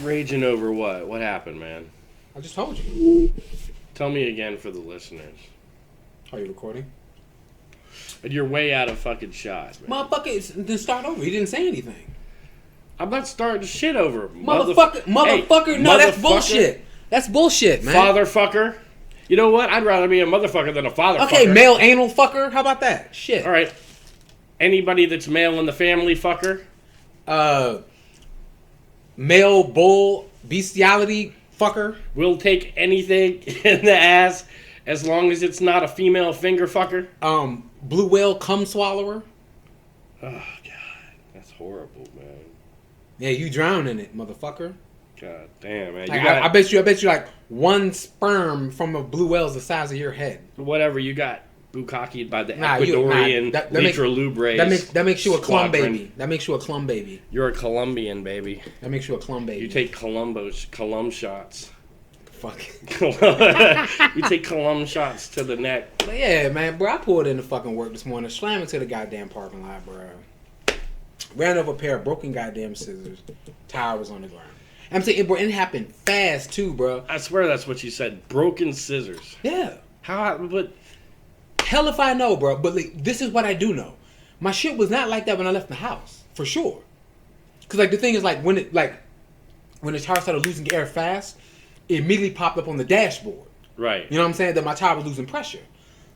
Raging over what? What happened, man? I just told you. Tell me again for the listeners. Are you recording? You're way out of fucking shot, man. Motherfucker, then start over. He didn't say anything. I'm not starting shit over. Motherfucker, Hey, no, that's bullshit. That's bullshit, man. Fatherfucker. You know what? I'd rather be a motherfucker than a fatherfucker. Okay, male anal fucker. How about that? Shit. All right. Anybody that's male in the family, fucker. Male bull bestiality fucker. We'll take anything in the ass as long as it's not a female finger fucker. Blue whale cum swallower. Oh God, that's horrible, man. Yeah, you drown in it, motherfucker. God damn, man. Like, I bet you like one sperm from a blue whale is the size of your head. Whatever, you got bukkakied by the Ecuadorian Lutralubres. That makes you a clum baby. That makes you a clum baby. You're a Colombian baby. That makes you a clum baby. You take Colum shots. Fuck. You take Colum shots to the neck. But yeah, man, bro, I pulled into fucking work this morning, slammed into the goddamn parking lot, bro. Ran over a pair of broken goddamn scissors. Tire was on the ground. I'm saying, bro, it happened fast too, bro. I swear that's what you said. Broken scissors. Yeah. But hell if I know, bro. But like, this is what I do know. My shit was not like that when I left the house, for sure. Cause like the thing is like when the tire started losing air fast, it immediately popped up on the dashboard. Right. You know what I'm saying? That my tire was losing pressure.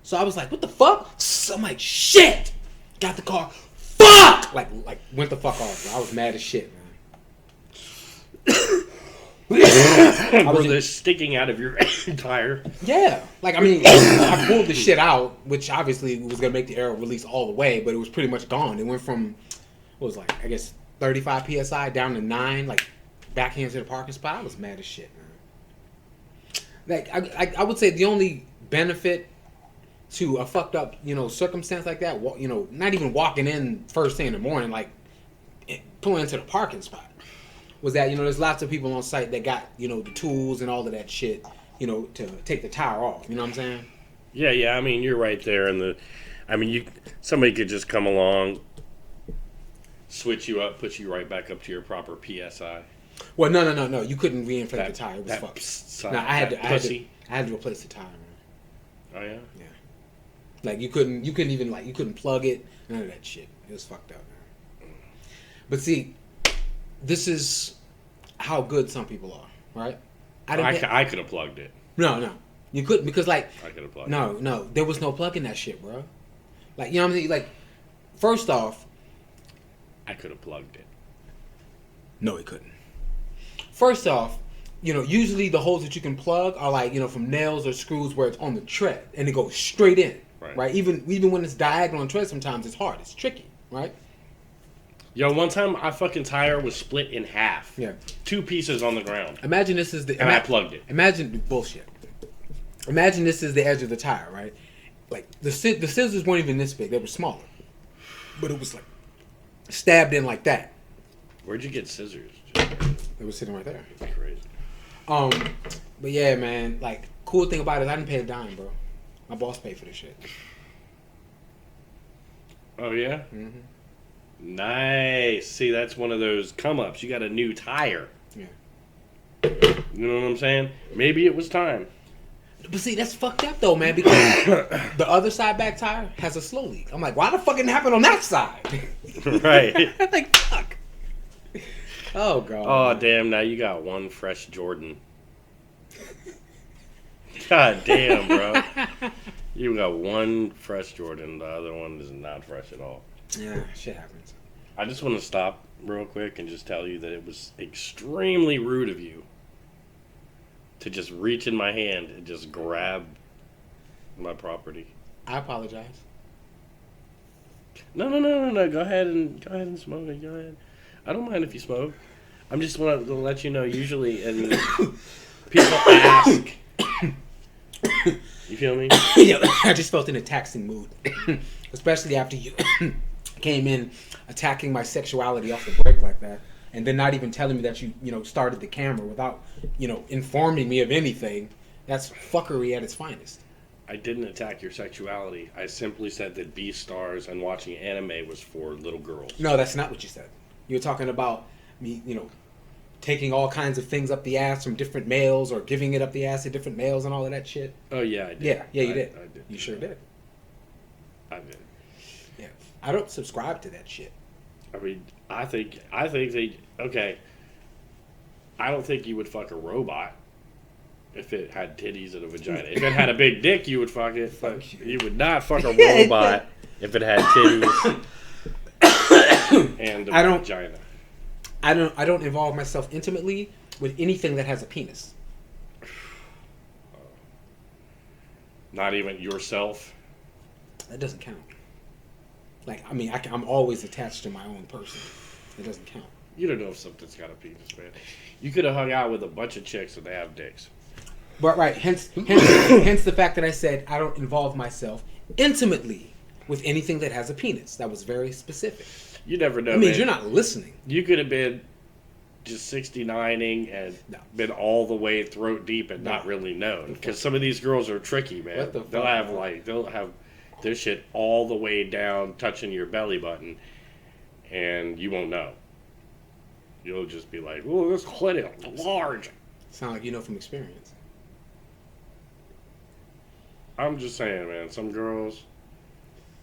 So I was like, what the fuck? So I'm like, shit. Got the car. Fuck! Like went the fuck off, bro. I was mad as shit, man. Were they sticking out of your tire? Yeah. Like, I mean, I pulled the shit out, which obviously was going to make the air release all the way, but it was pretty much gone. It went from, what was like, I guess, 35 PSI down to 9, like, backhand to the parking spot. I was mad as shit, man. Like, I would say the only benefit to a fucked up, circumstance like that, not even walking in first thing in the morning, like, pulling into the parking spot, was that, there's lots of people on site that got, the tools and all of that shit, to take the tire off. You know what I'm saying? Yeah. I mean, you're right there. Somebody could just come along, switch you up, put you right back up to your proper PSI. Well, no. You couldn't reinflate the tire. It was fucked. No, I had to replace the tire, man. Oh, yeah? Yeah. Like, you couldn't even, like, you couldn't plug it. None of that shit. It was fucked up, man. But see, this is how good some people are, right? I could have plugged it. No. You couldn't because, like... I could have plugged it. No. There was no plug in that shit, bro. Like, you know what I'm saying? Like, first off... I could have plugged it. No, he couldn't. First off, usually the holes that you can plug are like, from nails or screws where it's on the tread. And it goes straight in, right? Even when it's diagonal on tread, sometimes it's hard. It's tricky, right? Yo, one time my fucking tire was split in half. Yeah. 2 pieces on the ground. Imagine this is the... And I plugged it. Imagine... Bullshit. Imagine this is the edge of the tire, right? Like, the scissors weren't even this big. They were smaller. But it was, like, stabbed in like that. Where'd you get scissors? They were sitting right there. That's crazy. But yeah, man, like, cool thing about it is I didn't pay a dime, bro. My boss paid for this shit. Oh, yeah? Mm-hmm. Nice. See, that's one of those come-ups. You got a new tire. Yeah. You know what I'm saying? Maybe it was time. But see, that's fucked up, though, man, because the other side back tire has a slow leak. I'm like, why the fuck didn't it happen on that side? Right. I'm like, fuck. Oh, God. Oh, damn, now you got one fresh Jordan. God damn, bro. You got one fresh Jordan. The other one is not fresh at all. Yeah, shit happens. I just want to stop real quick and just tell you that it was extremely rude of you to just reach in my hand and just grab my property. I apologize. No. Go ahead and smoke it. Go ahead. I don't mind if you smoke. I'm just want to let you know. Usually, and people ask. You feel me? Yeah, I just felt in a taxing mood, especially after you came in attacking my sexuality off the break like that, and then not even telling me that you started the camera without informing me of anything. That's fuckery at its finest. I didn't attack your sexuality. I simply said that B-stars and watching anime was for little girls. No, that's not what you said. You were talking about me, taking all kinds of things up the ass from different males or giving it up the ass to different males and all of that shit? Oh yeah, I did. Yeah, you did. I did. You sure did. I did. Yeah, I don't subscribe to that shit. I mean, I think they okay. I don't think you would fuck a robot if it had titties and a vagina. If it had a big dick, you would fuck it. But you would not fuck a robot if it had titties and a vagina. I don't involve myself intimately with anything that has a penis. Not even yourself. That doesn't count. Like, I mean, I'm always attached to my own person. It doesn't count. You don't know if something's got a penis, man. You could have hung out with a bunch of chicks and they have dicks. But right, hence the fact that I said I don't involve myself intimately with anything that has a penis. That was very specific. You never know. That means man. you're not listening. You could have been just 69ing and been all the way throat deep and not really known. Because some of these girls are tricky, man. They'll have their shit all the way down, touching your belly button, and you won't know. You'll just be like, "Oh, this clit is large." Sound like you know from experience. I'm just saying, man. Some girls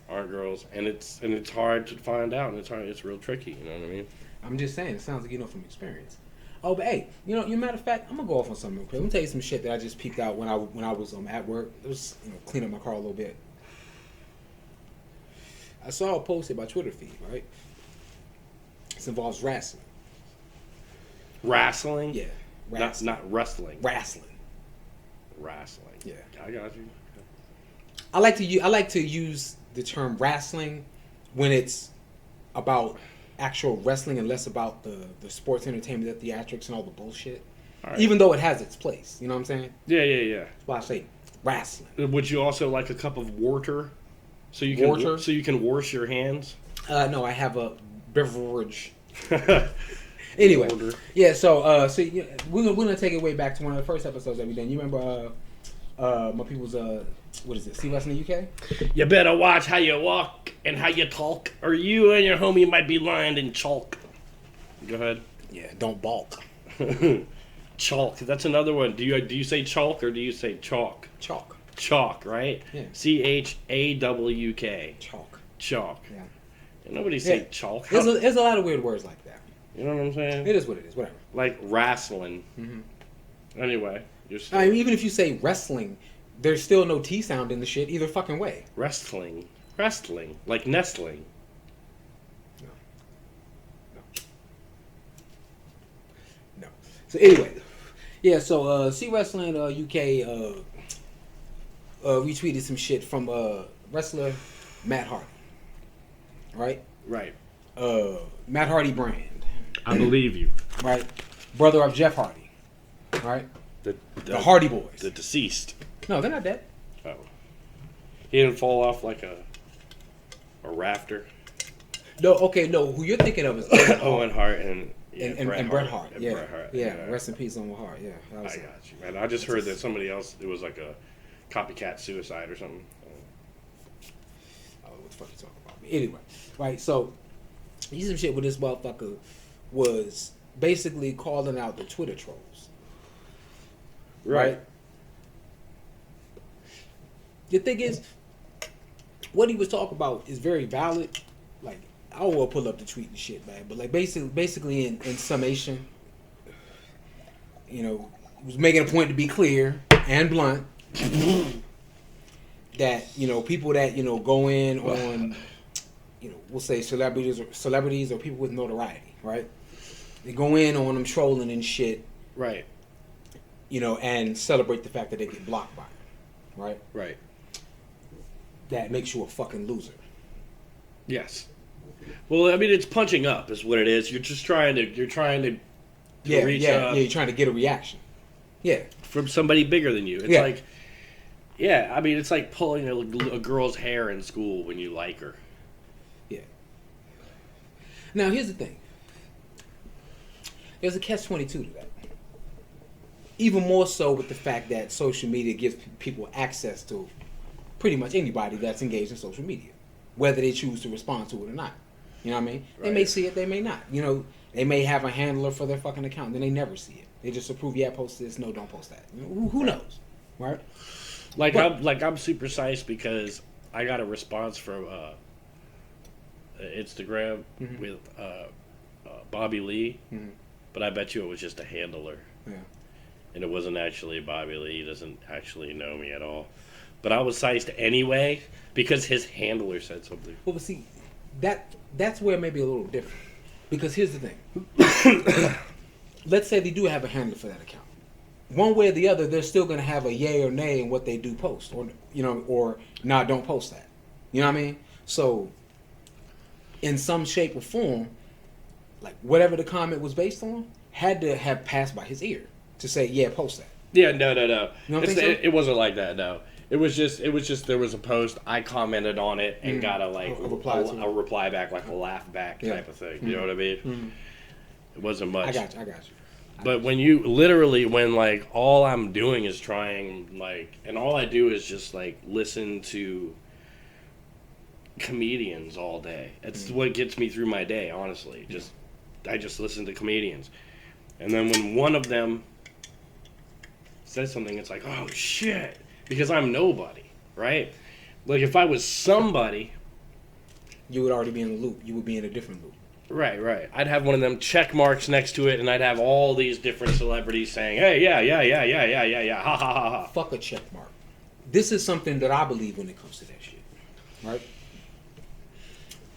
aren't girls, and it's hard to find out, and it's real tricky. You know what I mean? I'm just saying, it sounds like you know from experience. Oh, but hey, you matter of fact, I'm gonna go off on something real quick. Let me tell you some shit that I just peeped out when I was at work. It was clean up my car a little bit. I saw a post in my Twitter feed. Right, this involves wrestling. Wrestling? Yeah, wrestling. Not wrestling. Wrestling. Yeah, I got you. I like to use the term wrestling when it's about actual wrestling and less about the sports entertainment, the theatrics, and all the bullshit. All right. Even though it has its place, you know what I'm saying? Yeah. That's why I say wrestling. Would you also like a cup of water, so you can wash your hands? No, I have a beverage. Anyway, yeah. So we're gonna take it way back to one of the first episodes that we did. You remember my people's what is it? See Wrestling UK? You better watch how you walk and how you talk, or you and your homie might be lined in chalk. Go ahead. Yeah, don't balk. Chalk. That's another one. Do you say chalk or do you say chalk? Chalk. Chalk, right? Yeah. CHAWK. Chalk. Chalk. Yeah. And nobody say chalk. There's a lot of weird words like that. You know what I'm saying? It is what it is. Whatever. Like wrestling. Mm-hmm. Anyway, I mean, even if you say wrestling, there's still no T sound in the shit either fucking way. Wrestling, like nestling. No. So anyway, yeah. So See Wrestling UK retweeted some shit from wrestler Matt Hardy. Right. Matt Hardy brand. I believe you. Right. Brother of Jeff Hardy. Right. The Hardy Boys. The deceased. No, they're not dead. Oh. He didn't fall off like a rafter. No, okay, no. Who you're thinking of is Owen Hart and Bret Hart. And yeah. Bret Hart. Yeah. Rest in peace, Owen Hart. Yeah. I got you, man. I just heard that somebody else. It was like a copycat suicide or something. Oh, what the fuck you talking about? Anyway, right. So, he's some shit with this motherfucker was basically calling out the Twitter trolls. Right. The thing is, what he was talking about is very valid. Like, I don't want to pull up the tweet and shit, man. But like, basically in summation, he was making a point to be clear and blunt that people that go in on we'll say celebrities or people with notoriety, right? They go in on them trolling and shit, right? And celebrate the fact that they get blocked by them, right? Right. That makes you a fucking loser. Yes. Well, I mean, it's punching up, is what it is. You're just trying to reach up. Yeah. You're trying to get a reaction. Yeah. From somebody bigger than you. It's like, yeah. I mean, it's like pulling a girl's hair in school when you like her. Yeah. Now, here's the thing. There's a catch-22 to that. Even more so with the fact that social media gives people access to pretty much anybody that's engaged in social media, whether they choose to respond to it or not. You know what I mean? Right. They may see it, they may not. They may have a handler for their fucking account, then they never see it. They just approve, yeah, post this, no, don't post that. Who knows, right? I'm super psyched because I got a response from Instagram with Bobby Lee, but I bet you it was just a handler. Yeah. And it wasn't actually Bobby Lee. He doesn't actually know me at all. But I was psyched anyway because his handler said something. Well, but see, that's where it may be a little different. Because here's the thing. Let's say they do have a handler for that account. One way or the other, they're still going to have a yay or nay in what they do post. Or nah, don't post that. You know what I mean? So, in some shape or form, like whatever the comment was based on, had to have passed by his ear to say, yeah, post that. Yeah, no. You don't think so? It wasn't like that, no. It was just there was a post, I commented on it and got a reply back, like a laugh back type of thing. You know what I mean? It wasn't much. I got you. But when like all I'm doing is trying, like, and all I do is just like listen to comedians all day. It's what gets me through my day, honestly. I just listen to comedians. And then when one of them says something, it's like, oh shit, because I'm nobody, right? Like if I was somebody, you would already be in the loop. You would be in a different loop. Right. I'd have one of them check marks next to it, and I'd have all these different celebrities saying, hey, yeah, ha, ha, ha, ha. Fuck a check mark. This is something that I believe when it comes to that shit, right?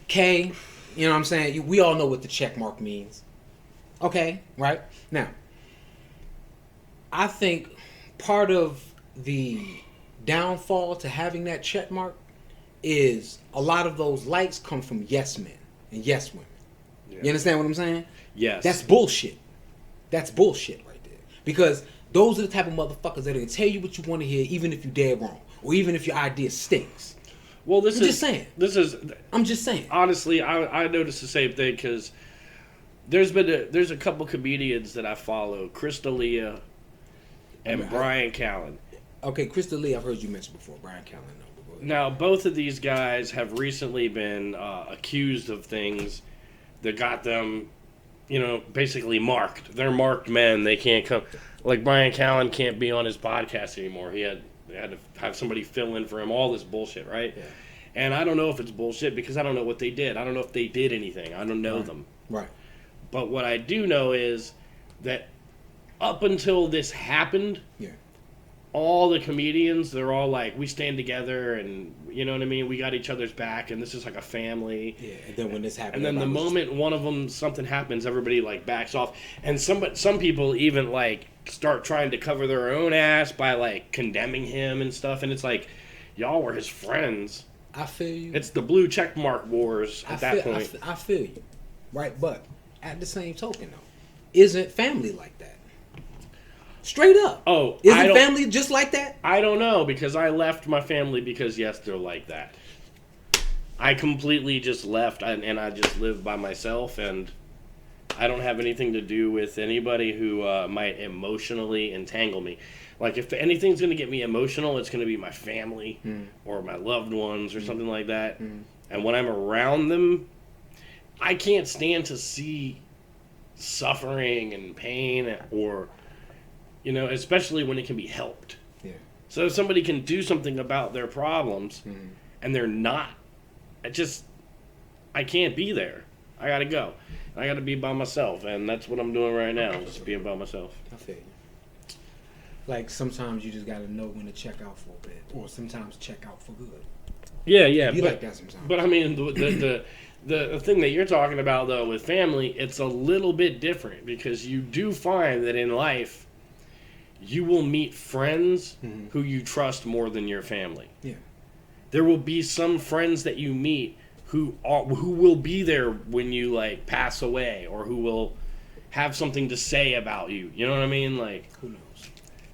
K, you know what I'm saying? We all know what the check mark means. Okay, right? Now, I think part of the downfall to having that check mark is a lot of those likes come from yes men and yes women. Yeah. You understand what I'm saying? Yes. That's bullshit. That's bullshit right there. Because those are the type of motherfuckers that will tell you what you want to hear even if you're dead wrong. Or even if your idea stinks. Well, I'm just saying. Honestly, I noticed the same thing because there's a couple comedians that I follow, Crystalia and Brian Callen. Okay, Crystalia, I've heard you mention before. Brian Callen, no. Now, both of these guys have recently been accused of things that got them, basically marked. They're marked men. They can't come. Like Brian Callen can't be on his podcast anymore. They had to have somebody fill in for him. All this bullshit, right? Yeah. And I don't know if it's bullshit because I don't know what they did. I don't know if they did anything. I don't know them. Right. But what I do know is that up until this happened, all the comedians, they're all like, we stand together and, you know what I mean? We got each other's back and this is like a family. Yeah, and then when this happened. And then the moment one of them, something happens, everybody like backs off. And some people even like start trying to cover their own ass by like condemning him and stuff. And it's like, y'all were his friends. I feel you. It's the blue checkmark wars at that point. I feel you. Right, but at the same token, though, isn't family like that? Straight up. Oh, isn't family just like that? I don't know because I left my family because yes, they're like that. I completely just left and I just live by myself and I don't have anything to do with anybody who might emotionally entangle me. Like if anything's going to get me emotional, it's going to be my family or my loved ones or something like that. And when I'm around them, I can't stand to see suffering and pain or, especially when it can be helped. Yeah. So if somebody can do something about their problems and they're not, I can't be there. I got to go. I got to be by myself. And that's what I'm doing right now, just being by myself. I feel you. Like sometimes you just got to know when to check out for a bit or sometimes check out for good. Yeah. Be like that sometimes. But I mean, the thing that you're talking about, though, with family, it's a little bit different because you do find that in life, you will meet friends who you trust more than your family. Yeah. There will be some friends that you meet who will be there when you like pass away or who will have something to say about you. You know what I mean? Like, who knows?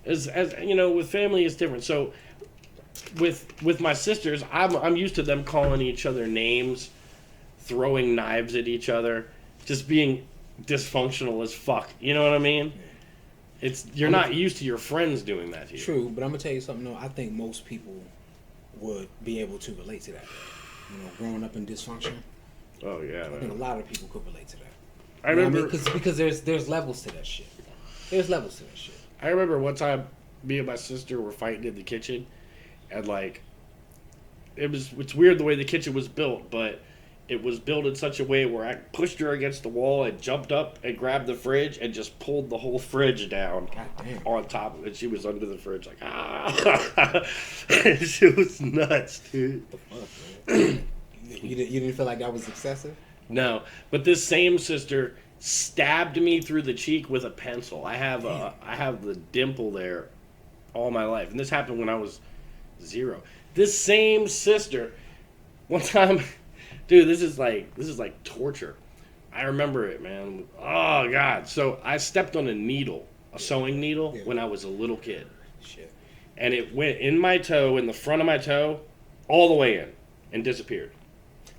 As with family, it's different. So with my sisters, I'm used to them calling each other names, throwing knives at each other, just being dysfunctional as fuck. You know what I mean? You're not used to your friends doing that to you. True, but I'm gonna tell you something. No, I think most people would be able to relate to that. Growing up in dysfunction. Oh yeah. I think a lot of people could relate to that. I remember because there's levels to that shit. There's levels to that shit. I remember one time me and my sister were fighting in the kitchen, and like it's weird the way the kitchen was built, but it was built in such a way where I pushed her against the wall and jumped up and grabbed the fridge and just pulled the whole fridge down on top of it. She was under the fridge like, ah. She was nuts, dude. You didn't feel like that was excessive? No, but this same sister stabbed me through the cheek with a pencil. I have the dimple there all my life, and this happened when I was 0. This same sister, one time, dude, this is like torture. I remember it, man. Oh God! So I stepped on a sewing needle, when I was a little kid. Shit. And it went in my toe, in the front of my toe, all the way in, and disappeared.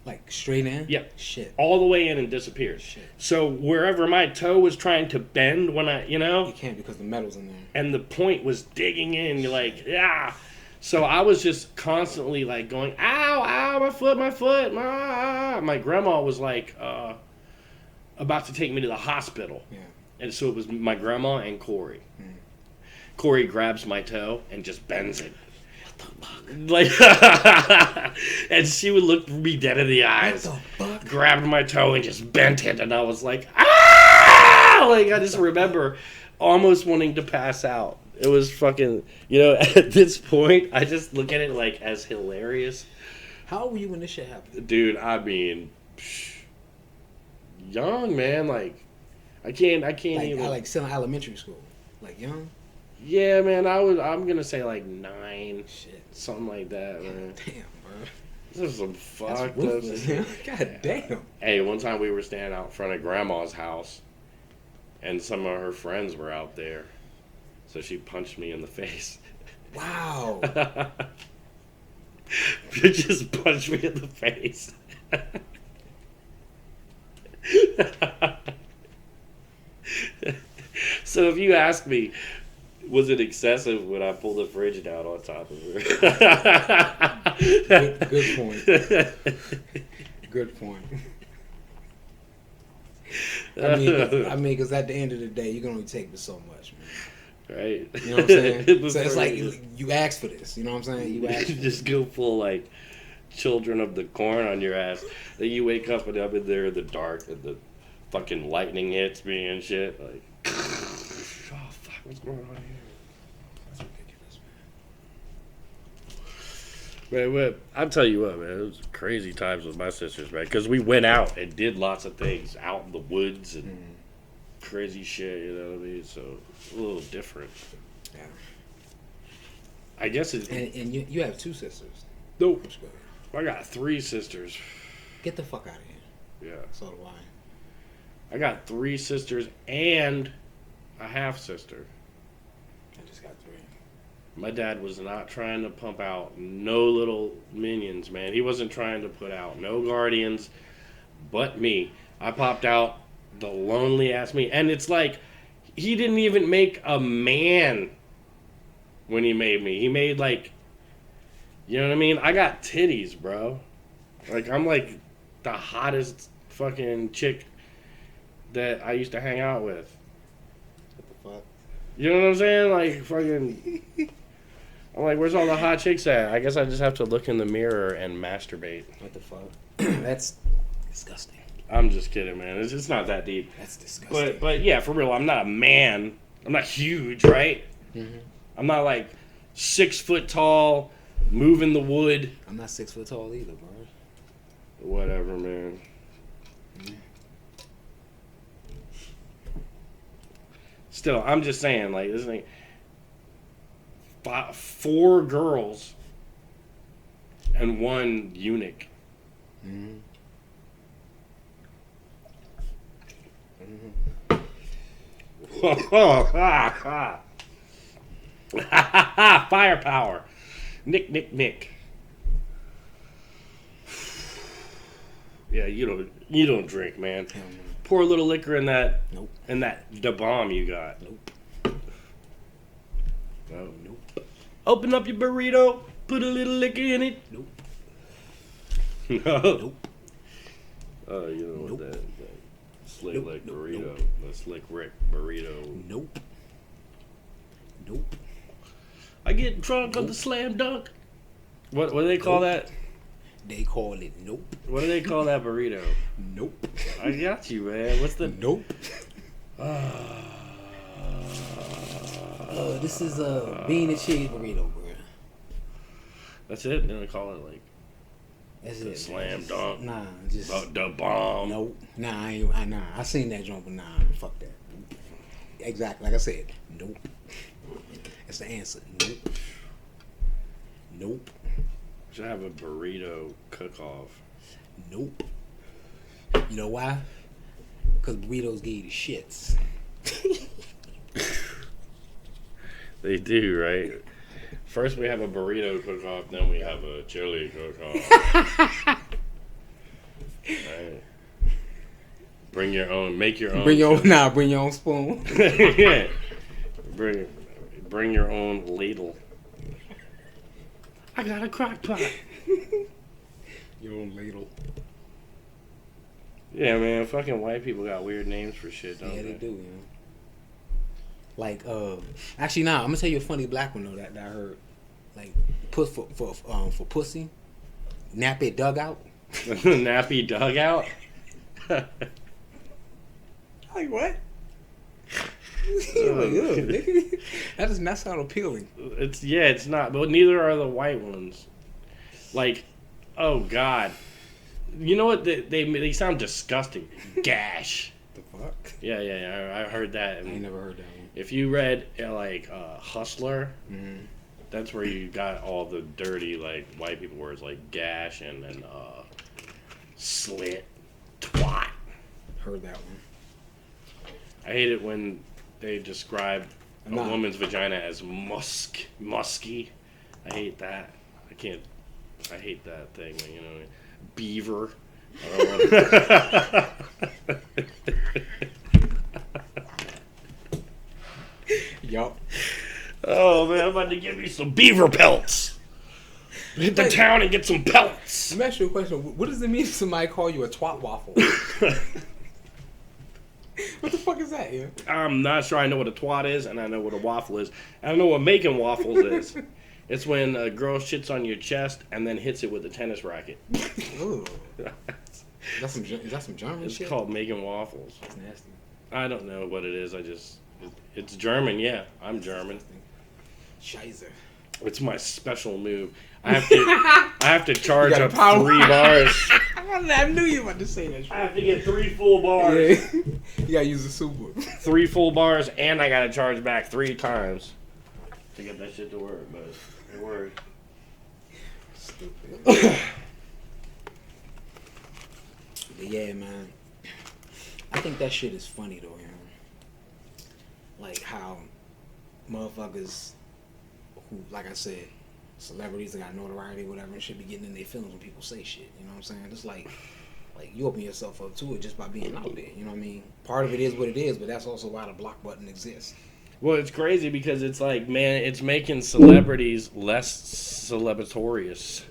Like straight in? Yep. Shit. All the way in and disappeared. Shit. So wherever my toe was trying to bend when You can't because the metal's in there. and the point was digging in, you're like, yeah. So I was just constantly like going, ow, ow, my foot. My grandma was like about to take me to the hospital. Yeah. And so it was my grandma and Corey. Corey grabs my toe and just bends it. Like, and she would look me dead in the eyes. What the fuck? Grabbed my toe and just bent it, and I was like, ah! Like, I just remember almost wanting to pass out. It was fucking, at this point, I just look at it like as hilarious. How old were you when this shit happened? Dude, I mean, young, man. Like, I can't even. Still in elementary school. Like young? Yeah, man, I'm gonna say like 9. Shit. Something like that, man. Damn, bro. This is some fucked That's up ruthless, shit. man. God damn. Hey, one time we were standing out front of Grandma's house, and some of her friends were out there. So she punched me in the face. Wow. She just punched me in the face. So if you ask me, was it excessive when I pulled the fridge down on top of her? Good point. Good point. I mean, because at the end of the day, you can only take but so much, man. Right. You know what I'm saying? So it's like you asked for this. You know what I'm saying? You asked. Just go full like Children of the Corn on your ass. Then you wake up and I'm in there in the dark and the fucking lightning hits me and shit. Like, oh fuck, what's going on here? That's ridiculous, Man, I'll tell you what, man, it was crazy times with my sisters, man, because we went out and did lots of things out in the woods and crazy shit, you know what I mean? So, a little different. Yeah. I guess it's... And you have 2 sisters. Nope. I got 3 sisters. Get the fuck out of here. Yeah. So do I. I got 3 sisters and a half-sister. I just got 3. My dad was not trying to pump out no little minions, man. He wasn't trying to put out no guardians but me. I popped out the lonely-ass me. And it's like, he didn't even make a man when he made me. He made, like, you know what I mean? I got titties, bro. Like, I'm, like, the hottest fucking chick that I used to hang out with. What the fuck? You know what I'm saying? Like, fucking... I'm like, where's all the hot chicks at? I guess I just have to look in the mirror and masturbate. What the fuck? That's disgusting. I'm just kidding, man. It's not that deep. That's disgusting. But yeah, for real, I'm not a man. I'm not huge, right? Mm-hmm. I'm not like 6 foot tall, moving the wood. I'm not 6 foot tall either, bro. Whatever, man. Mm-hmm. Still, I'm just saying, like, this thing. 4 girls and 1 eunuch. Mm-hmm. Firepower. Nick. Yeah, you don't drink, man. Pour a little liquor in that. Nope. In that da bomb you got. Nope. Oh, nope. Open up your burrito. Put a little liquor in it. Nope. No. Nope. Oh, you know Nope. what that Slick Nope, like nope, burrito. nope. The Slick Rick burrito. Nope. Nope. I get drunk on the slam dunk. What do they call that? They call it nope. What do they call that burrito? Nope. I got you, man. What's the? Nope. This is a bean and cheese burrito, bro. That's it. Then we call it like That's the it. slam Just- dunk. Nah, just The bomb. nope. Nah, I seen that joint, but nah, fuck that. Exactly, like I said, nope. That's the answer. Nope. Nope. Should have a burrito cook-off. Nope. You know why? Because burritos give you the shits. They do, right? First we have a burrito cook-off, then we have a chili cook-off. Right. Bring your own. Make your own. Bring your own spoon. Yeah. Bring your own ladle. I got a crock pot. Your own ladle. Yeah, man. Fucking white people got weird names for shit, don't Yeah, they? they do, you know. Like, actually, nah, I'm gonna tell you a funny black one though that I heard. Like, for pussy, nappy dugout. Nappy dugout. Like what? That does not sound appealing. It's not. But neither are the white ones. Like, oh god, you know what? They sound disgusting. Gash. The fuck? Yeah. I heard that. I ain't never heard that one. If you read Hustler, Mm-hmm. that's where you got all the dirty like white people words like gash and slit, twat. Heard that one. I hate it when they describe a Nah. woman's vagina as musky. I hate that. I hate that thing. You know, beaver. I don't want. Yup. Oh man, I'm about to give me some beaver pelts. Hit the town and get some pelts. Let me ask you a question. What does it mean if somebody call you a twat waffle? What the fuck is that, yeah? I'm not sure I know what a twat is, and I know what a waffle is. I don't know what making waffles is. It's when a girl shits on your chest and then hits it with a tennis racket. Ooh. Is that some German It's shit? called making waffles. That's nasty. I don't know what it is. It's German. Yeah, I'm German. Scheiße. It's my special move. I have to charge You up gotta 3 bars. I knew you were about to say that shit. I have to get 3 full bars. Yeah. You gotta use the super. 3 full bars, and I gotta charge back 3 times to get that shit to work. But it worked. Stupid. But yeah, man. I think that shit is funny though, you know. Like how motherfuckers who, like I said, celebrities that got notoriety, whatever, and shit be getting in their feelings when people say shit. You know what I'm saying? It's like you open yourself up to it just by being out there. You know what I mean? Part of it is what it is, but that's also why the block button exists. Well, it's crazy because it's like, man, it's making celebrities less celebratorious.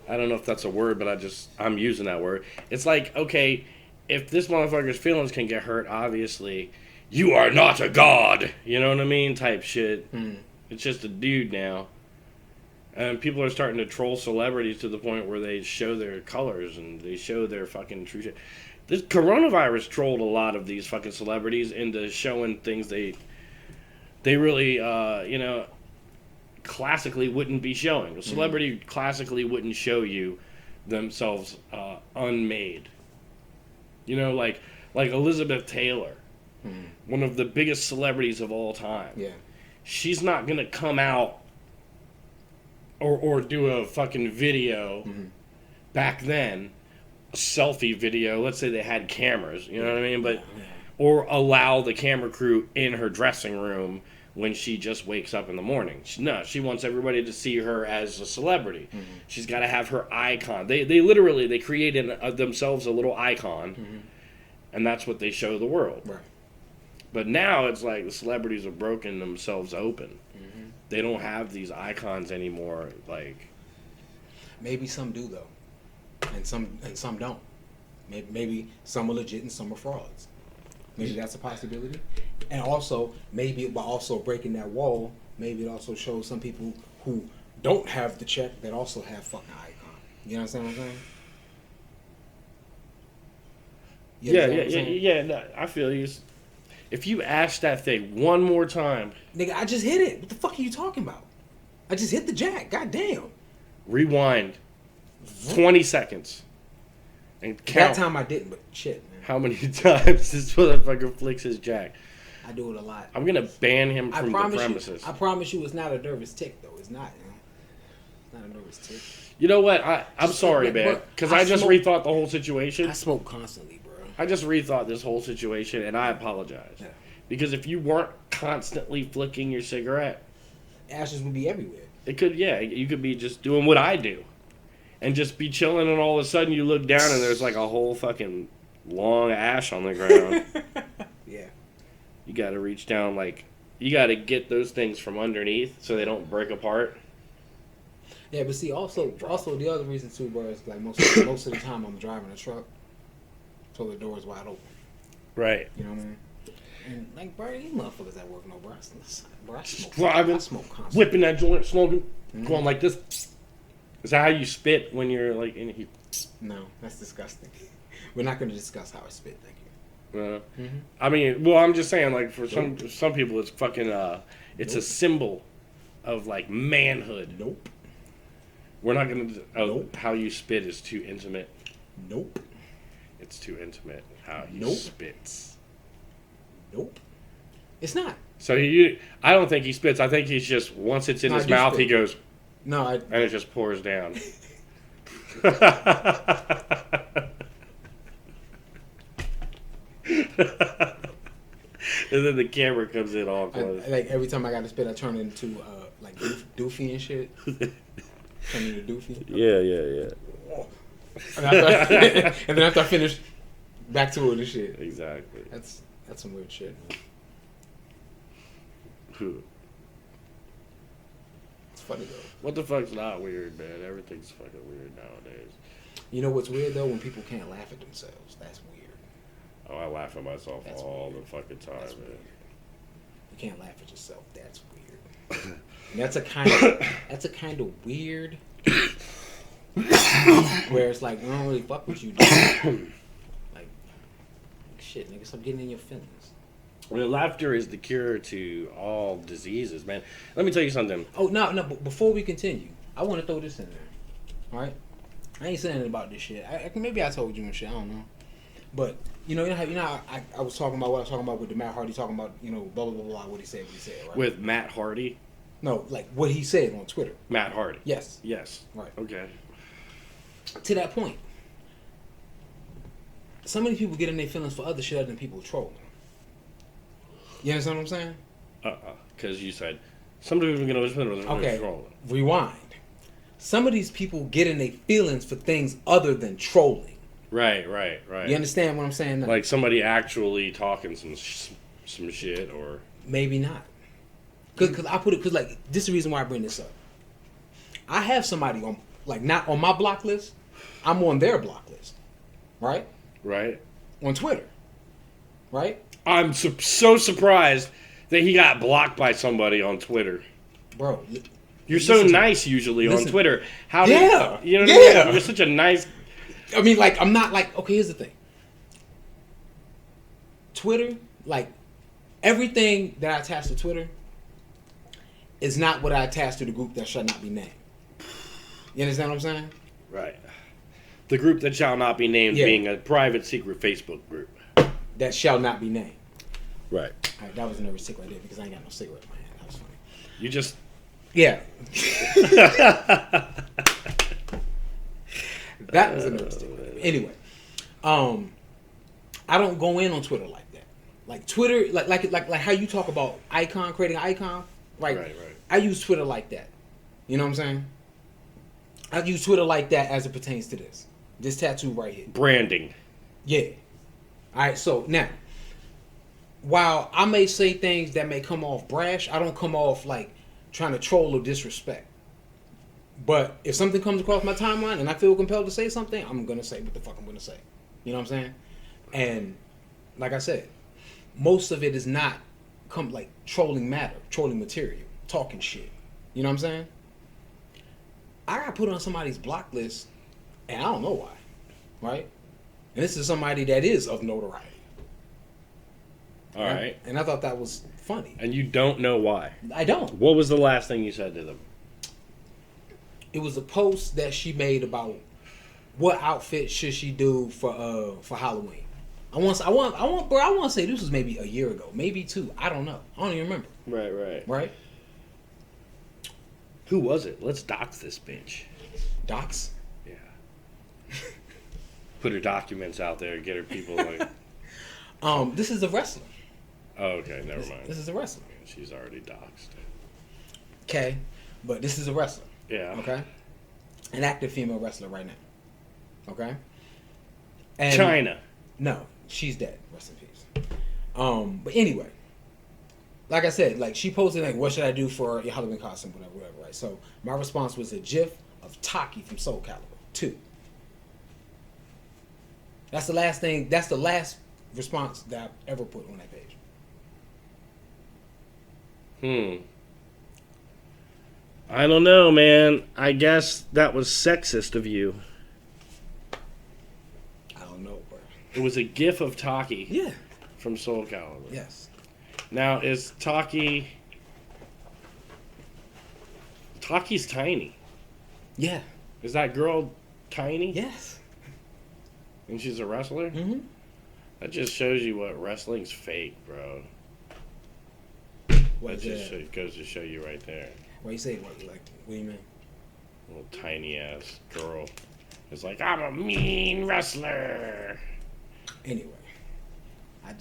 I don't know if that's a word, but I'm using that word. It's like, okay, if this motherfucker's feelings can get hurt, obviously, you are not a god. You know what I mean? Type shit. It's just a dude now. And people are starting to troll celebrities to the point where they show their colors and they show their fucking true shit. This coronavirus trolled a lot of these fucking celebrities into showing things they really, classically wouldn't be showing. A celebrity classically wouldn't show you themselves unmade. You know, like Elizabeth Taylor, one of the biggest celebrities of all time. Yeah. She's not gonna come out or do a fucking video back then, a selfie video. Let's say they had cameras, you know what I mean? But or allow the camera crew in her dressing room when she just wakes up in the morning. She wants everybody to see her as a celebrity. She's got to have her icon. They literally created themselves a little icon, and that's what they show the world. Right. But now it's like the celebrities have broken themselves open. They don't have these icons anymore. Like, maybe some do though, and some don't. Maybe some are legit and some are frauds. Maybe that's a possibility. And also, maybe by also breaking that wall, maybe it also shows some people who don't have the check that also have fucking icon. You understand what I'm saying? Yeah. No, I feel you. If you ask that thing one more time, nigga, I just hit it. What the fuck are you talking about? I just hit the jack. God damn. Rewind 20 seconds and count. That time I didn't, but shit, man. How many times this motherfucker flicks his jack? I do it a lot. I'm gonna ban him from the premises. I promise you, it's not a nervous tick though. It's not. It's not a nervous tick. You know what? I'm sorry, man, because I just rethought the whole situation. I smoke constantly, bro. I just rethought this whole situation, and I apologize. Yeah. Because if you weren't constantly flicking your cigarette, ashes would be everywhere. It could, you could be just doing what I do, and just be chilling, and all of a sudden you look down and there's like a whole fucking long ash on the ground. Yeah. You got to reach down, you got to get those things from underneath so they don't break apart. Yeah, but see, also the other reason too, bro, is like most of the time I'm driving a truck, so the door is wide open. Right. You know what I mean? And bro, these motherfuckers at work, no, bro. I smoke. Driving, I smoke constantly. whipping that joint, smoking, going like this. Is that how you spit when you're in here? No, that's disgusting. We're not going to discuss how I spit. Thank you. I mean, well, I'm just saying, for some people, it's fucking, it's a symbol of manhood. Nope. We're not gonna. How you spit is too intimate. Nope. It's too intimate. How he spits. Nope. It's not. So I don't think he spits. I think he's just once it's in his mouth, he goes. No, and it just pours down. And then the camera comes in all close. Every time I got to spit, I turn into doofy and shit. Turn into doofy. Yeah. And then after I finish, back to it and shit. Exactly. That's some weird shit. It's funny though. What the fuck's not weird, man? Everything's fucking weird nowadays. You know what's weird though? When people can't laugh at themselves. That's weird. Oh, I laugh at myself all the fucking time, man. You can't laugh at yourself. That's weird. And that's a kind of weird. Where it's like, I don't really fuck with you, dude. Shit, nigga, stop getting in your feelings. Well, laughter is the cure to all diseases, man. Let me tell you something. Oh, no, but before we continue, I want to throw this in there. All right? I ain't saying anything about this shit. Maybe I told you and shit. I don't know. But, I was talking about what I was talking about with the Matt Hardy, talking about, blah, blah, blah, blah, what he said, right? With Matt Hardy? No, what he said on Twitter. Matt Hardy? Yes. Right. Okay. To that point, some of these people get in their feelings for other shit other than people trolling. You understand what I'm saying? Because you said some people get in their feelings for trolling. Rewind. Some of these people get in their feelings for things other than trolling. Right. You understand what I'm saying now? Like somebody actually talking some shit, or maybe not. Because this is the reason why I bring this up. I have somebody on, not on my block list. I'm on their block list. Right? Right. On Twitter. Right? I'm so surprised that he got blocked by somebody on Twitter. Bro. You're so nice usually on Twitter. You know what I mean? You're such a nice... I mean, I'm not okay, here's the thing. Twitter, everything that I attach to Twitter is not what I attach to the group that shall not be named. You understand what I'm saying? Right. The group that shall not be named being a private secret Facebook group. That shall not be named. Right. All right, that was a nervous tick right there because I ain't got no cigarette in my hand. That was funny. You just... Yeah. That was a nervous tick. Anyway, I don't go in on Twitter like that. Like Twitter, like how you talk about creating an icon, right? I use Twitter like that. You know what I'm saying? I use Twitter like that as it pertains to this tattoo right here. Branding. Yeah. All right. So now, while I may say things that may come off brash, I don't come off trying to troll or disrespect. But if something comes across my timeline and I feel compelled to say something, I'm gonna say what the fuck I'm gonna say. You know what I'm saying? And like I said, most of it is not like trolling material, talking shit. You know what I'm saying? I got put on somebody's block list, and I don't know why, right? And this is somebody that is of notoriety. All right. And I thought that was funny. And you don't know why. I don't. What was the last thing you said to them? It was a post that she made about what outfit should she do for Halloween. I want to say this was maybe a year ago, maybe 2. I don't know. I don't even remember. Right. Who was it? Let's dox this bitch. Docs? Yeah. Put her documents out there, get her people like. This is a wrestler. Oh, okay, never mind. This is a wrestler. She's already doxed. Okay, but this is a wrestler. Yeah. Okay. An active female wrestler right now. Okay. And China. No, she's dead. Rest in peace. But anyway, like I said, like she posted like, what should I do for your Halloween costume, whatever, right? So my response was a GIF of Taki from Soul Calibur 2. That's the last thing. That's the last response that I've ever put on that page. I don't know, man. I guess that was sexist of you. I don't know, bro. It was a gif of Taki. Yeah. From Soul Calibur. Yes. Now, is Taki... Taki's tiny. Yeah. Is that girl tiny? Yes. And she's a wrestler? Mm-hmm. That just shows you what wrestling's fake, bro. What that just goes to show you right there. What you say? What do you mean? Little tiny ass girl is like, I'm a mean wrestler. Anyway, I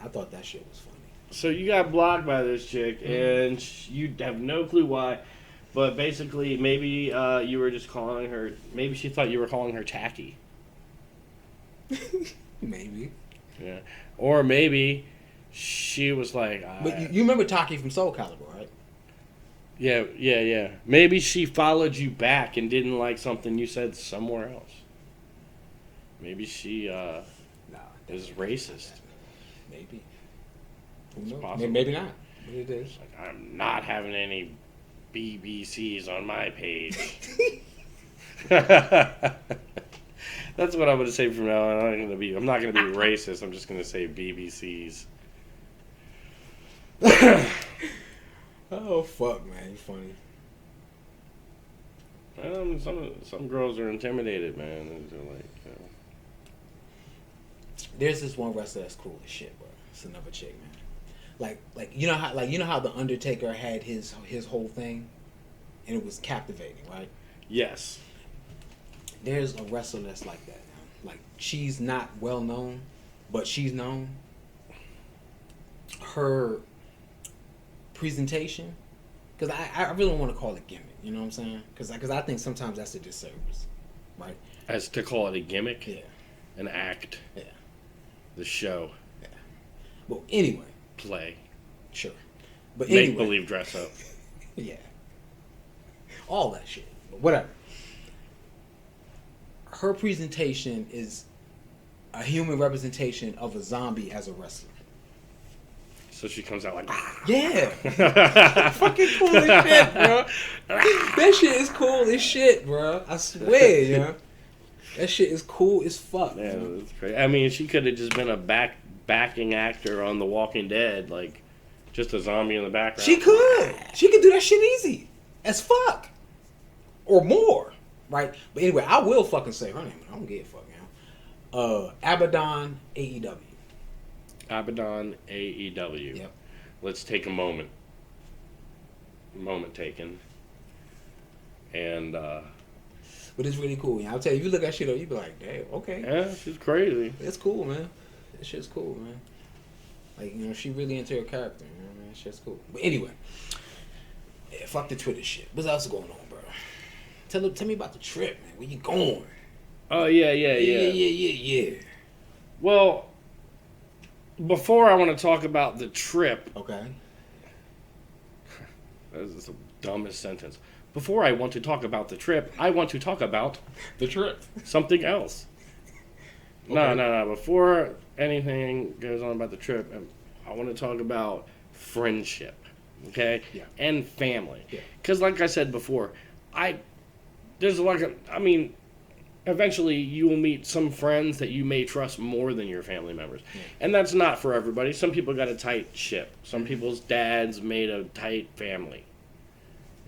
thought that shit was funny. So you got blocked by this chick, and you have no clue why. But basically, maybe you were just calling her. Maybe she thought you were calling her tacky. Maybe. Yeah. Or maybe she was like. But you remember Taki from Soul Calibur, right? Yeah. Maybe she followed you back and didn't like something you said somewhere else. Maybe she is racist. Maybe. It's possible. Maybe not. But it is. Like, I'm not having any BBCs on my page. That's what I'm going to say from now on. I'm not going to be racist. I'm just going to say BBCs. Oh fuck, man! You're funny. Some girls are intimidated, man. They're like, There's this one wrestler that's cool as shit, bro. It's another chick, man. Like you know how the Undertaker had his whole thing, and it was captivating, right? Yes. There's a wrestler that's like that now. Like she's not well known, but she's known. Her presentation, because I really don't want to call it gimmick, you know what I'm saying? Because I think sometimes that's a disservice, right? As to call it a gimmick? Yeah. An act? Yeah. The show? Yeah. Well, anyway. Play? Sure. But Make anyway. believe dress up? Yeah. All that shit. But whatever. Her presentation is a human representation of a zombie as a wrestler. So she comes out like, yeah, fucking cool as shit, bro. That shit is cool as shit, bro. I swear, yeah. That shit is cool as fuck. Yeah, that's crazy. I mean, she could have just been a backing actor on The Walking Dead, like just a zombie in the background. She could do that shit easy as fuck, or more, right? But anyway, I will fucking say her name. I don't give a fuck now. Abaddon AEW. Abaddon AEW. Yep. Let's take a moment. Moment taken. And but it's really cool. I'll tell you, if you look at shit up, you be like, damn, okay. Yeah, she's crazy. It's cool, man. That shit's cool, man. Like, you know, she really into her character, you know what I mean? That shit's cool. But anyway, yeah, fuck the Twitter shit. What else is going on, bro? Tell me about the trip, man. Where you going? Oh yeah. Well, before I want to talk about the trip. Okay. That is the dumbest sentence. Before I want to talk about the trip, I want to talk about the trip. Something else. No. Before anything goes on about the trip, I want to talk about friendship, okay? Yeah. And family. Yeah. Because, like I said before, eventually you will meet some friends that you may trust more than your family members. Yeah. And that's not for everybody. Some people got a tight ship. Some people's dads made a tight family.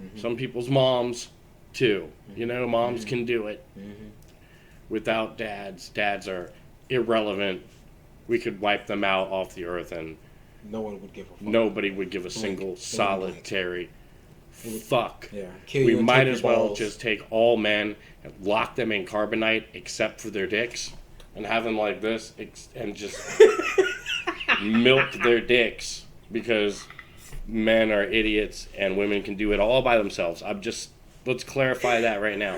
Mm-hmm. Some people's moms, too. Mm-hmm. You know, moms can do it. Mm-hmm. Without dads. Dads are irrelevant. We could wipe them out off the earth and no one would give a fuck. Nobody would give a single solitary fuck. Yeah. We might as well just take all men and lock them in carbonite except for their dicks and have them like this and just milk their dicks because men are idiots and women can do it all by themselves. Let's clarify that right now.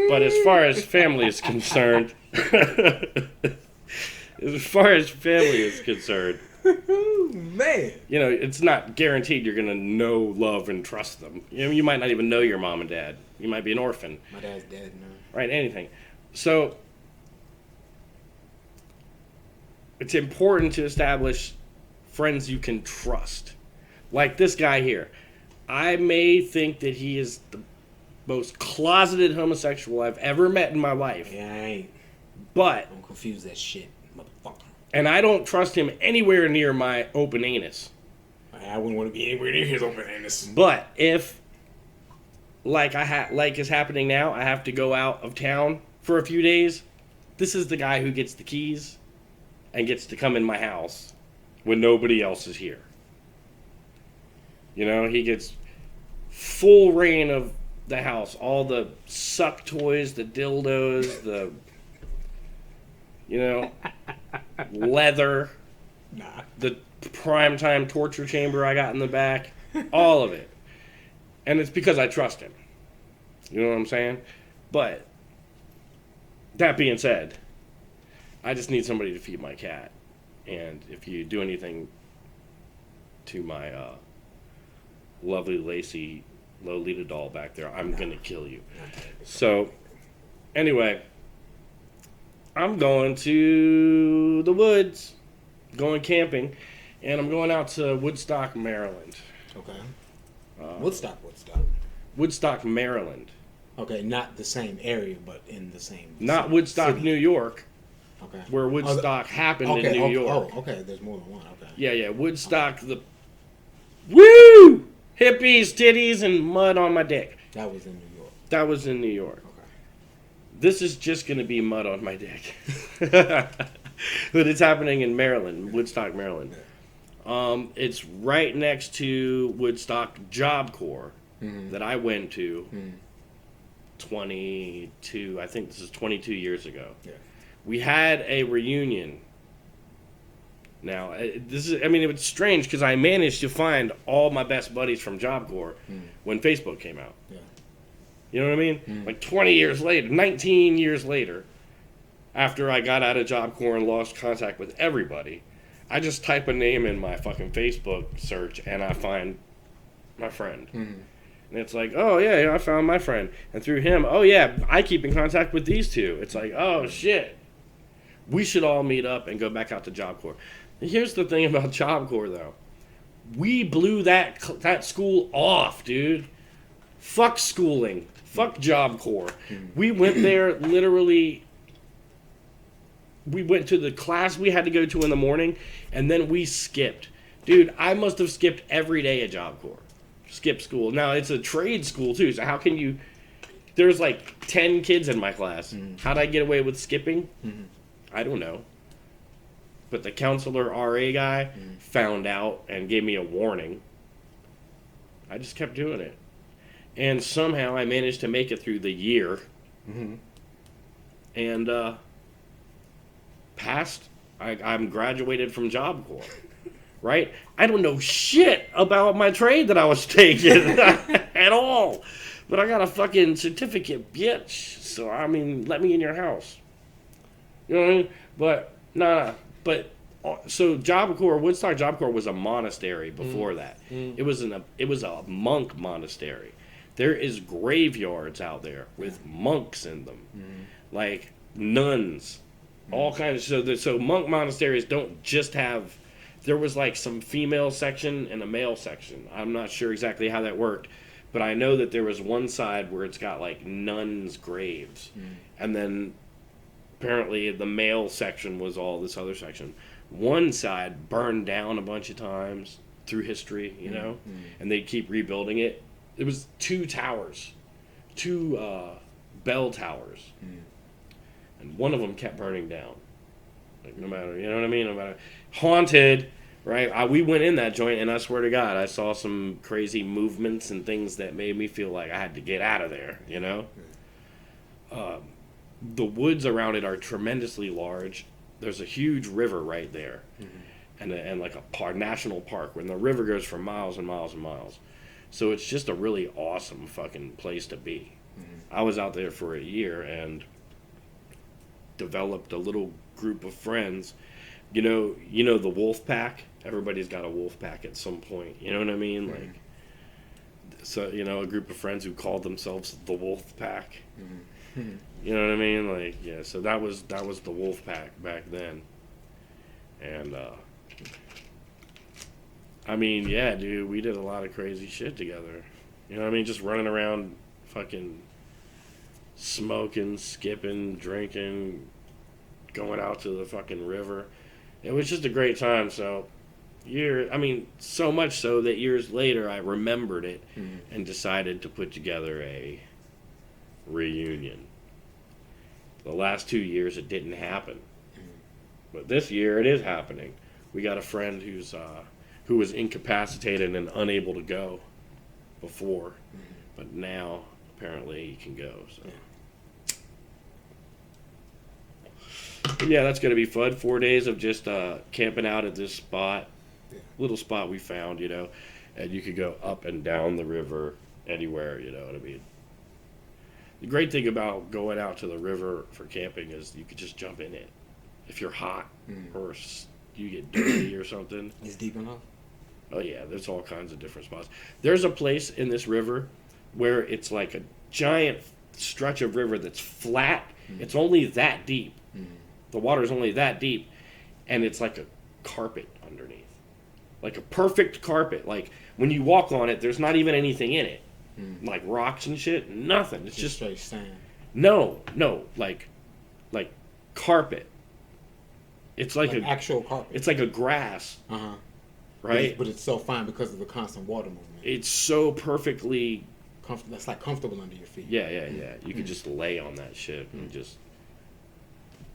But as far as family is concerned, man, you know, it's not guaranteed you're going to know, love, and trust them. You know, you might not even know your mom and dad. You might be an orphan. My dad's dead now. Right, anything. So, it's important to establish friends you can trust. Like this guy here. I may think that he is the most closeted homosexual I've ever met in my life. Yeah, I ain't. But don't confuse that shit, motherfucker. And I don't trust him anywhere near my open anus. I wouldn't want to be anywhere near his open anus. But if, like is happening now, I have to go out of town for a few days, this is the guy who gets the keys and gets to come in my house when nobody else is here. You know, he gets full reign of the house. All the suck toys, the dildos, the, you know, leather, the primetime torture chamber I got in the back, all of it. And it's because I trust him. You know what I'm saying? But, that being said, I just need somebody to feed my cat. And if you do anything to my lovely, lacy Lolita doll back there, I'm going to kill you. So, anyway, I'm going to the woods, going camping, and I'm going out to Woodstock, Maryland. Okay. Woodstock. Woodstock, Maryland. Okay, not the same area, but in the same Not Woodstock, city. New York. Okay. Where Woodstock happened in New York. Oh, okay. There's more than one. Okay. Yeah. Woodstock, the... Woo! Hippies, titties, and mud on my dick. That was in New York. That was in New York. Okay. This is just going to be mud on my dick. But it's happening in Maryland, Woodstock, Maryland. It's right next to Woodstock Job Corps that I went to 22, I think this is 22 years ago. Yeah. We had a reunion. Now, it was strange because I managed to find all my best buddies from Job Corps when Facebook came out. Yeah. You know what I mean? Like 20 years later, 19 years later, after I got out of Job Corps and lost contact with everybody, I just type a name in my fucking Facebook search and I find my friend. And it's like, oh yeah, I found my friend. And through him, oh yeah, I keep in contact with these two. It's like, oh shit. We should all meet up and go back out to Job Corps. Here's the thing about Job Corps, though. We blew that school off, dude. Fuck schooling. Fuck Job Corps. We went there literally... We went to the class we had to go to in the morning, and then we skipped. Dude, I must have skipped every day at Job Corps. Skip school. Now, it's a trade school, too, so how can you... There's like 10 kids in my class. How'd I get away with skipping? I don't know. But the counselor RA guy found out and gave me a warning. I just kept doing it. And somehow I managed to make it through the year. And passed. I'm graduated from Job Corps. Right? I don't know shit about my trade that I was taking at all. But I got a fucking certificate, bitch. So, I mean, let me in your house. You know what I mean? But, nah. But, so Job Corps, Woodstock Job Corps was a monastery before that. It was a monk monastery. There is graveyards out there with monks in them. Like nuns. all kinds of so monk monasteries don't just have. There was like some female section and a male section. I'm not sure exactly how that worked, but I know that there was one side where it's got like nuns' graves, and then apparently the male section was all this other section. One side burned down a bunch of times through history, you know, and they'd keep rebuilding it. It was two towers, two bell towers, and one of them kept burning down. Like no matter, you know what I mean? No matter, haunted, right? We went in that joint, and I swear to God, I saw some crazy movements and things that made me feel like I had to get out of there. You know, the woods around it are tremendously large. There's a huge river right there, and like a national park, when the river goes for miles and miles and miles. So it's just a really awesome fucking place to be. I was out there for a year and developed a little group of friends. You know the wolf pack. Everybody's got a wolf pack at some point. You know what I mean? Like, so a group of friends who called themselves the wolf pack. You know what I mean? Like, yeah. So that was the wolf pack back then. And I mean, yeah, dude, we did a lot of crazy shit together. You know what I mean? Just running around, fucking smoking, skipping, drinking, going out to the fucking river. It was just a great time. So, so much so that years later I remembered it and decided to put together a reunion. The last 2 years it didn't happen, but this year it is happening. We got a friend who was incapacitated and unable to go before, but now apparently he can go. So yeah, that's gonna be fun. 4 days of just camping out at this spot, little spot we found, and you could go up and down the river anywhere. You know what I mean? The great thing about going out to the river for camping is you could just jump in it. If you're hot or you get dirty or something. It's deep enough? Oh, yeah. There's all kinds of different spots. There's a place in this river where it's like a giant stretch of river that's flat. It's only that deep. The water's only that deep. And it's like a carpet underneath. Like a perfect carpet. Like when you walk on it, there's not even anything in it. Like rocks and shit, nothing. It's just straight sand. No, like carpet. It's like an actual carpet. It's like a grass. Right? But it's so fine because of the constant water movement. It's so perfectly that's like comfortable under your feet. Yeah. You could just lay on that shit and just.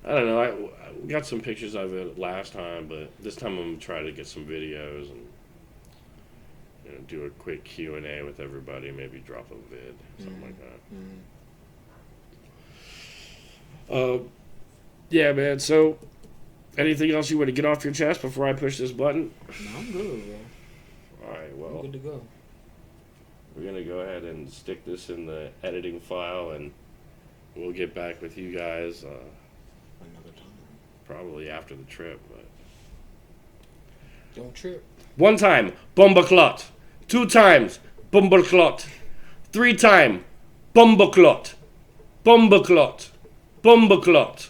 I don't know. I got some pictures of it last time, but this time I'm gonna try to get some videos and. Do a quick Q&A with everybody, maybe drop a vid, something like that. Yeah, man, so anything else you want to get off your chest before I push this button? No, I'm good, bro. Alright, well, I'm good to go. We're going to go ahead and stick this in the editing file, and we'll get back with you guys another time. Probably after the trip. But don't trip. 1 time, Bumbleclot. 2 times, Bumbleclot. 3 time, Bumbleclot. Bumbleclot. Bumbleclot.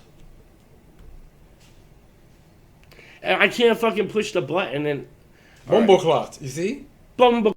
And I can't fucking push the button and... Bumbleclot, you see? Bumble.